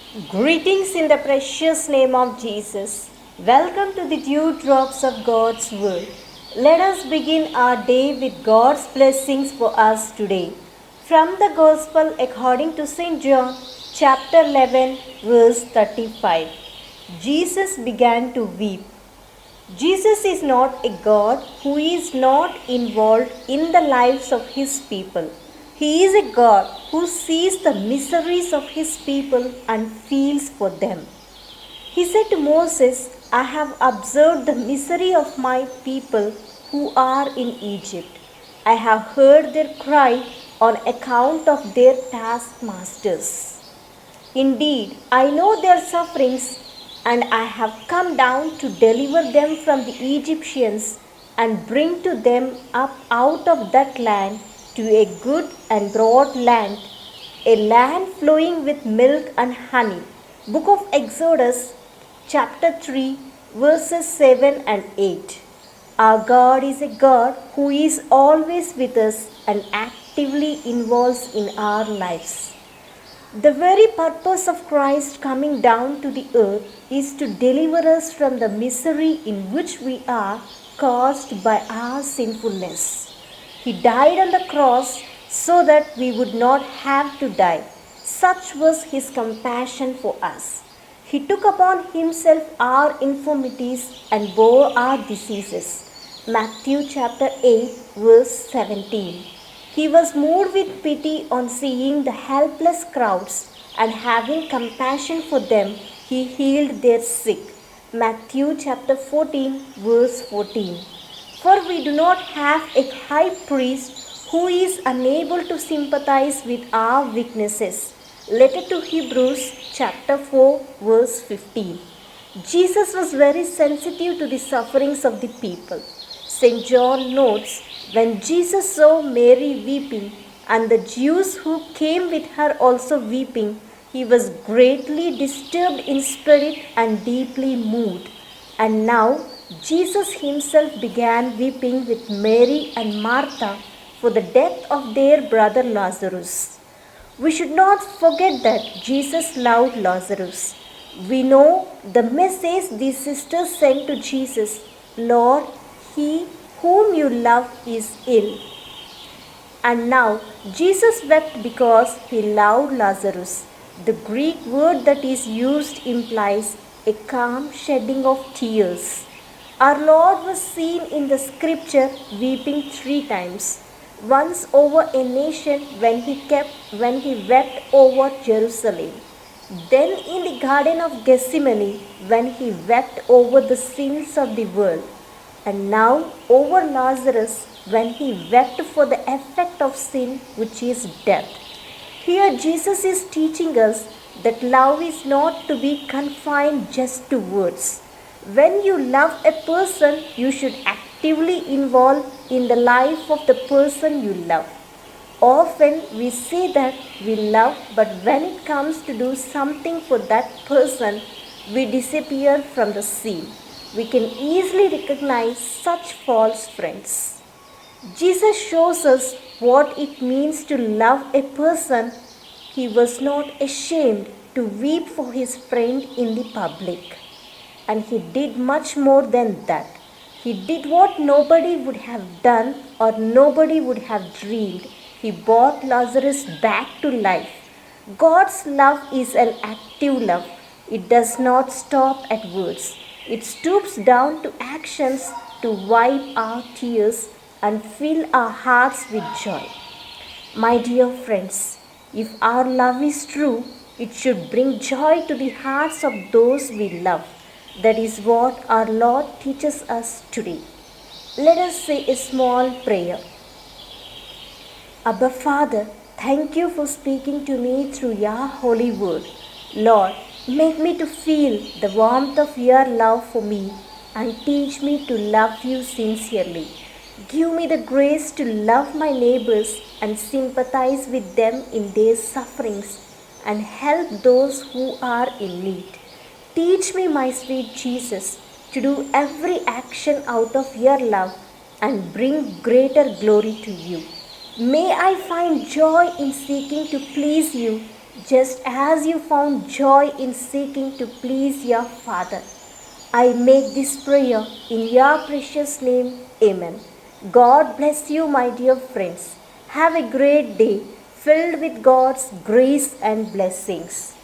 Greetings in the precious name of Jesus. Welcome to the Dewdrops of God's Word. Let us begin our day with God's blessings for us today. From the Gospel according to St. John, chapter 11, verse 35. Jesus began to weep. Jesus is not a God who is not involved in the lives of his people. He is a God who sees the miseries of his people and feels for them. He said to Moses, I have observed the misery of my people who are in Egypt. I have heard their cry on account of their taskmasters. Indeed, I know their sufferings, and I have come down to deliver them from the Egyptians and bring to them up out of that land to a good and broad land, a land flowing with milk and honey. Book of Exodus, chapter 3, verses 7 and 8. Our God is a God who is always with us and actively involves in our lives. The very purpose of Christ coming down to the earth is to deliver us from the misery in which we are caused by our sinfulness. He died on the cross so that we would not have to die. Such was his compassion for us. He took upon himself our infirmities and bore our diseases. Matthew chapter 8, verse 17. He was moved with pity on seeing the helpless crowds, and having compassion for them, he healed their sick. Matthew chapter 14, verse 14. For we do not have a high priest who is unable to sympathize with our weaknesses. Letter to Hebrews chapter 4, verse 15. Jesus was very sensitive to the sufferings of the people. St. John notes, when Jesus saw Mary weeping, and the Jews who came with her also weeping, he was greatly disturbed in spirit and deeply moved. And now Jesus himself began weeping with Mary and Martha for the death of their brother Lazarus. We should not forget that Jesus loved Lazarus. We know the message these sisters sent to Jesus, Lord, he whom you love is ill. And now Jesus wept because he loved Lazarus. The Greek word that is used implies a calm shedding of tears. Our Lord was seen in the scripture weeping 3 times. Once over a nation when he wept over Jerusalem. Then in the Garden of Gethsemane when he wept over the sins of the world. And now over Lazarus when he wept for the effect of sin, which is death. Here Jesus is teaching us that love is not to be confined just to words. When you love a person, you should actively involve in the life of the person you love. Often we say that we love, but when it comes to do something for that person, we disappear from the scene. We can easily recognize such false friends. Jesus shows us what it means to love a person. He was not ashamed to weep for his friend in the public. And he did much more than that. He did what nobody would have done or nobody would have dreamed. He brought Lazarus back to life. God's love is an active love. It does not stop at words. It stoops down to actions to wipe our tears and fill our hearts with joy. My dear friends, if our love is true, it should bring joy to the hearts of those we love. That is what our Lord teaches us today. Let us say a small prayer. Abba Father, thank you for speaking to me through your holy word. Lord, make me to feel the warmth of your love for me and teach me to love you sincerely. Give me the grace to love my neighbors and sympathize with them in their sufferings and help those who are in need. Teach me, my sweet Jesus, to do every action out of your love and bring greater glory to you. May I find joy in seeking to please you just as you found joy in seeking to please your Father. I make this prayer in your precious name. Amen. God bless you, my dear friends. Have a great day filled with God's grace and blessings.